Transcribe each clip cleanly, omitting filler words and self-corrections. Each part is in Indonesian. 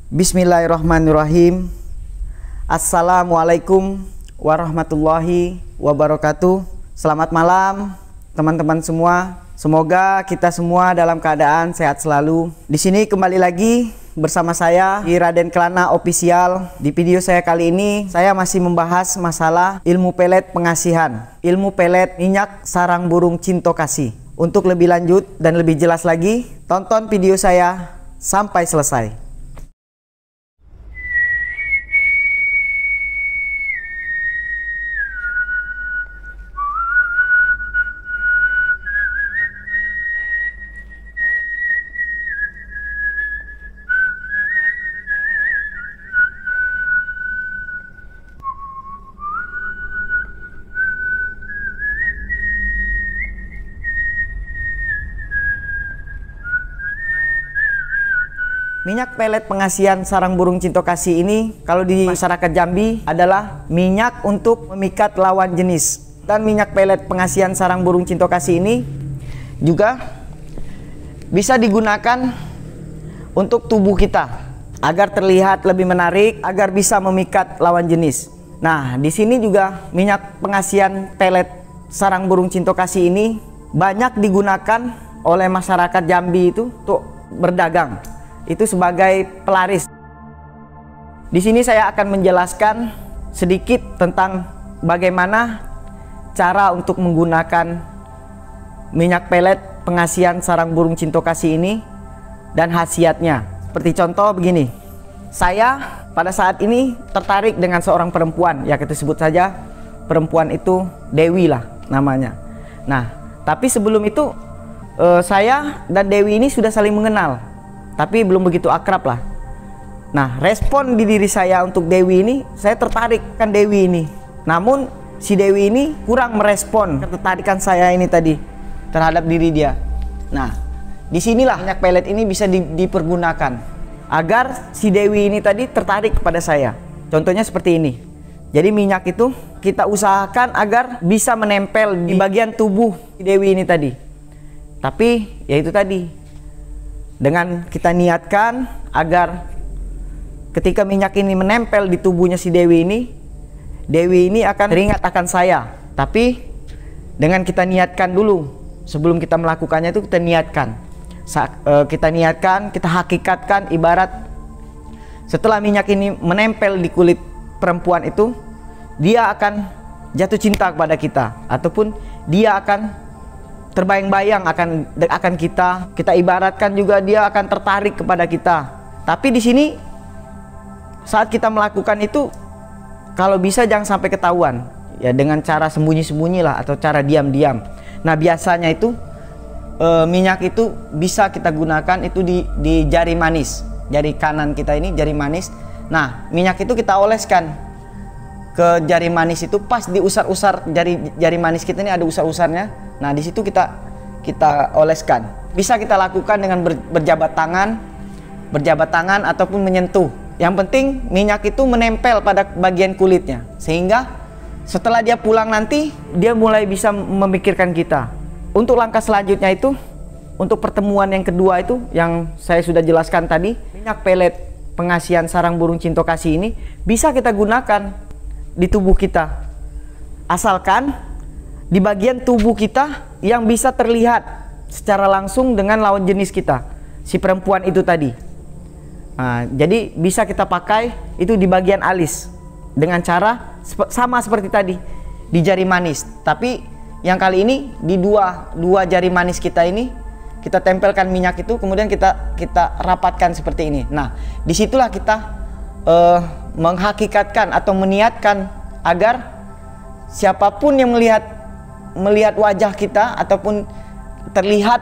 Bismillahirrahmanirrahim. Assalamualaikum warahmatullahi wabarakatuh. Selamat malam teman-teman semua. Semoga kita semua dalam keadaan sehat selalu. Di sini kembali lagi bersama saya di Raden Kelana Official. Di video saya kali ini saya masih membahas masalah ilmu pelet pengasihan, ilmu pelet minyak sarang burung cinto kasih. Untuk lebih lanjut dan lebih jelas lagi, tonton video saya sampai selesai. Minyak pelet pengasihan sarang burung cinto kasih ini kalau di masyarakat Jambi adalah minyak untuk memikat lawan jenis. Dan minyak pelet pengasihan sarang burung cinto kasih ini juga bisa digunakan untuk tubuh kita agar terlihat lebih menarik, agar bisa memikat lawan jenis. Nah, di sini juga minyak pengasihan pelet sarang burung cinto kasih ini banyak digunakan oleh masyarakat Jambi itu untuk berdagang. Itu sebagai pelaris. Di sini saya akan menjelaskan sedikit tentang bagaimana cara untuk menggunakan minyak pelet pengasihan sarang burung cinto kasih ini dan khasiatnya. Seperti contoh begini. Saya pada saat ini tertarik dengan seorang perempuan, ya kita sebut saja perempuan itu Dewi lah namanya. Nah, tapi sebelum itu saya dan Dewi ini sudah saling mengenal, tapi belum begitu akrab lah. Nah, respon di diri saya untuk Dewi ini, saya tertarik kan Dewi ini. Namun si Dewi ini kurang merespon ketertarikan saya ini tadi terhadap diri dia. Nah, disinilah minyak pelet ini bisa dipergunakan agar si Dewi ini tadi tertarik kepada saya. Contohnya seperti ini. Jadi minyak itu kita usahakan agar bisa menempel di bagian tubuh si Dewi ini tadi. Tapi ya itu tadi, dengan kita niatkan agar ketika minyak ini menempel di tubuhnya si Dewi ini akan teringat akan saya. Tapi dengan kita niatkan dulu, sebelum kita melakukannya itu kita niatkan. Kita niatkan, kita hakikatkan, ibarat setelah minyak ini menempel di kulit perempuan itu, dia akan jatuh cinta kepada kita, ataupun dia akan terbayang-bayang akan kita ibaratkan juga dia akan tertarik kepada kita. Tapi di sini saat kita melakukan itu kalau bisa jangan sampai ketahuan, ya dengan cara sembunyi-sembunyi lah atau cara diam-diam. Nah, biasanya itu minyak itu bisa kita gunakan itu di jari manis, jari kanan kita ini jari manis. Nah, minyak itu kita oleskan ke jari manis itu, pas di usar-usar jari manis kita ini ada usar-usarnya. Nah, di situ kita oleskan. Bisa kita lakukan dengan berjabat tangan ataupun menyentuh. Yang penting minyak itu menempel pada bagian kulitnya, sehingga setelah dia pulang nanti dia mulai bisa memikirkan kita. Untuk langkah selanjutnya itu, untuk pertemuan yang kedua itu yang saya sudah jelaskan tadi, minyak pelet pengasihan sarang burung cinto kasih ini bisa kita gunakan di tubuh kita, asalkan di bagian tubuh kita yang bisa terlihat secara langsung dengan lawan jenis kita, si perempuan itu tadi. Nah, jadi bisa kita pakai itu di bagian alis dengan cara sama seperti tadi di jari manis. Tapi yang kali ini di dua jari manis kita ini kita tempelkan minyak itu, kemudian kita rapatkan seperti ini. Nah, disitulah kita menghakikatkan atau meniatkan agar siapapun yang melihat wajah kita ataupun terlihat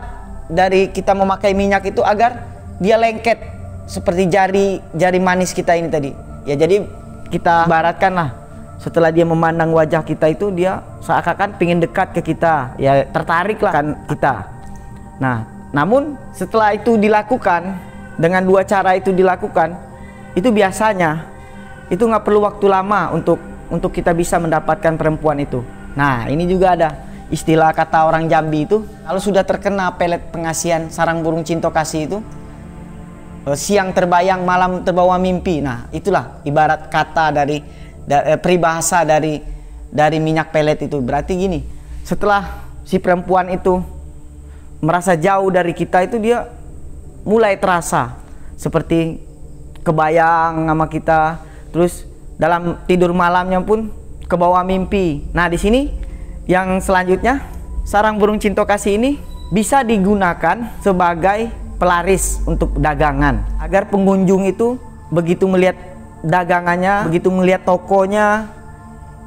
dari kita memakai minyak itu, agar dia lengket seperti jari manis kita ini tadi. Ya, jadi kita ibaratkan lah, setelah dia memandang wajah kita itu dia seakan-akan pingin dekat ke kita, ya tertarik lah kan kita. Nah, namun setelah itu dilakukan dengan dua cara itu dilakukan, itu biasanya itu nggak perlu waktu lama untuk kita bisa mendapatkan perempuan itu. Nah, ini juga ada istilah kata orang Jambi itu, kalau sudah terkena pelet pengasihan sarang burung cinto kasih itu, siang terbayang, malam terbawa mimpi. Nah, itulah ibarat kata dari peribahasa dari minyak pelet itu. Berarti gini, setelah si perempuan itu merasa jauh dari kita, itu dia mulai terasa seperti kebayang sama kita, terus dalam tidur malamnya pun kebawa mimpi. Nah, di sini yang selanjutnya, sarang burung cinta kasih ini bisa digunakan sebagai pelaris untuk dagangan, agar pengunjung itu begitu melihat dagangannya, begitu melihat tokonya,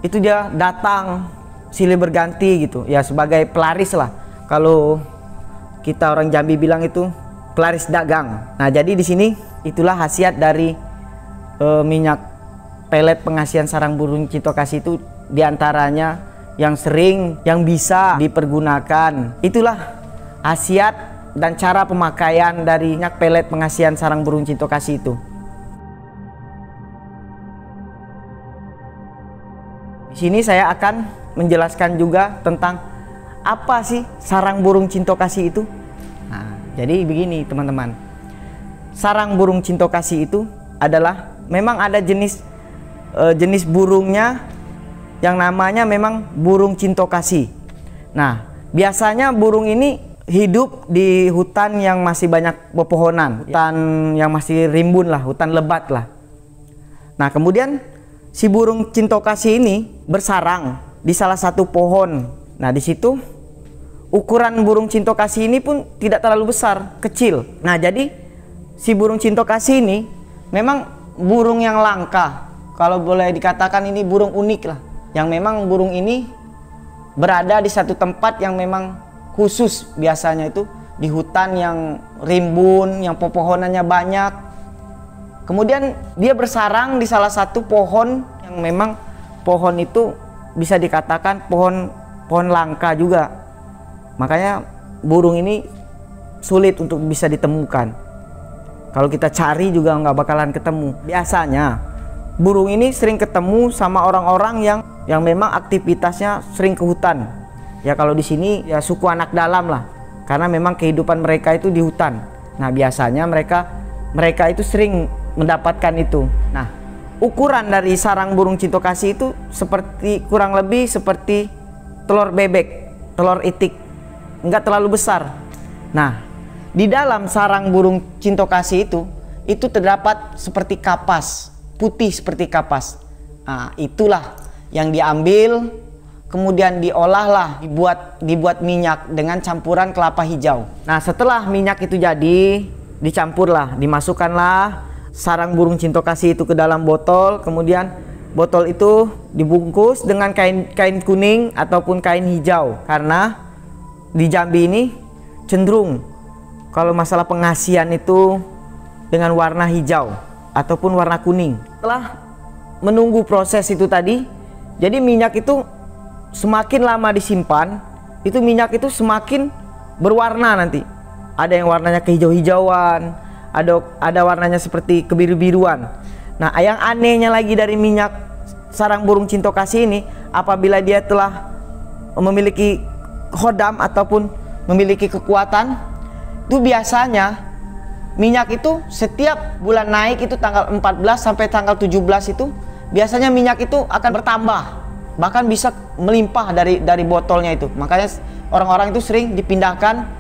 itu dia datang silih berganti gitu ya, sebagai pelaris lah. Kalau kita orang Jambi bilang itu pelaris dagang. Nah, jadi di sini itulah khasiat dari minyak pelet pengasihan sarang burung cinta kasih itu, diantaranya yang sering, yang bisa dipergunakan. Itulah khasiat dan cara pemakaian dari minyak pelet pengasihan sarang burung cinta kasih itu. Di sini saya akan menjelaskan juga tentang apa sih sarang burung cinta kasih itu. Nah, jadi begini teman-teman, sarang burung cinta kasih itu adalah, memang ada jenis burungnya yang namanya memang burung cinta kasih. Nah, biasanya burung ini hidup di hutan yang masih banyak pepohonan, hutan yang masih rimbun lah, hutan lebat lah. Nah, kemudian si burung cinta kasih ini bersarang di salah satu pohon. Nah, di situ ukuran burung cinta kasih ini pun tidak terlalu besar, kecil. Nah, jadi si burung cinta kasih ini memang burung yang langka. Kalau boleh dikatakan ini burung unik lah, yang memang burung ini berada di satu tempat yang memang khusus, biasanya itu di hutan yang rimbun, yang pepohonannya banyak. Kemudian dia bersarang di salah satu pohon yang memang pohon itu bisa dikatakan pohon langka juga. Makanya burung ini sulit untuk bisa ditemukan. Kalau kita cari juga nggak bakalan ketemu. Biasanya burung ini sering ketemu sama orang-orang yang memang aktivitasnya sering ke hutan. Ya, kalau di sini ya suku anak dalam lah, karena memang kehidupan mereka itu di hutan. Nah, biasanya mereka itu sering mendapatkan itu. Nah, ukuran dari sarang burung cinta kasih itu kurang lebih seperti telur bebek, telur itik, enggak terlalu besar. Nah, di dalam sarang burung cinta kasih itu terdapat seperti kapas putih, seperti kapas. Nah, itulah yang diambil, kemudian diolahlah, dibuat minyak dengan campuran kelapa hijau. Nah, setelah minyak itu jadi, dicampurlah, dimasukkanlah sarang burung cinta kasih itu ke dalam botol. Kemudian botol itu dibungkus dengan kain kuning ataupun kain hijau, karena di Jambi ini cenderung kalau masalah pengasihan itu dengan warna hijau ataupun warna kuning. Setelah menunggu proses itu tadi, jadi minyak itu semakin lama disimpan, itu minyak itu semakin berwarna nanti. Ada yang warnanya kehijau-hijauan, ada warnanya seperti kebiru-biruan. Nah, yang anehnya lagi dari minyak sarang burung cinta kasih ini, apabila dia telah memiliki khodam ataupun memiliki kekuatan, itu biasanya minyak itu setiap bulan naik, itu tanggal 14 sampai tanggal 17 itu biasanya minyak itu akan bertambah, bahkan bisa melimpah dari botolnya itu. Makanya orang-orang itu sering dipindahkan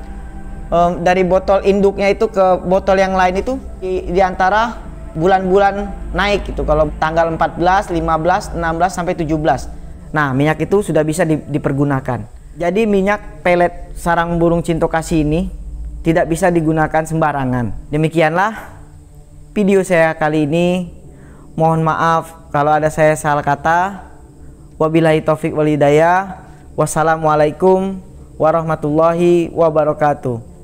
dari botol induknya itu ke botol yang lain itu di antara bulan-bulan naik itu, kalau tanggal 14, 15, 16 sampai 17. Nah, minyak itu sudah bisa dipergunakan. Jadi minyak pelet sarang burung cinta kasih ini tidak bisa digunakan sembarangan. Demikianlah video saya kali ini. Mohon maaf kalau ada saya salah kata. Wabillahi taufik wal hidayah. Wassalamualaikum warahmatullahi wabarakatuh.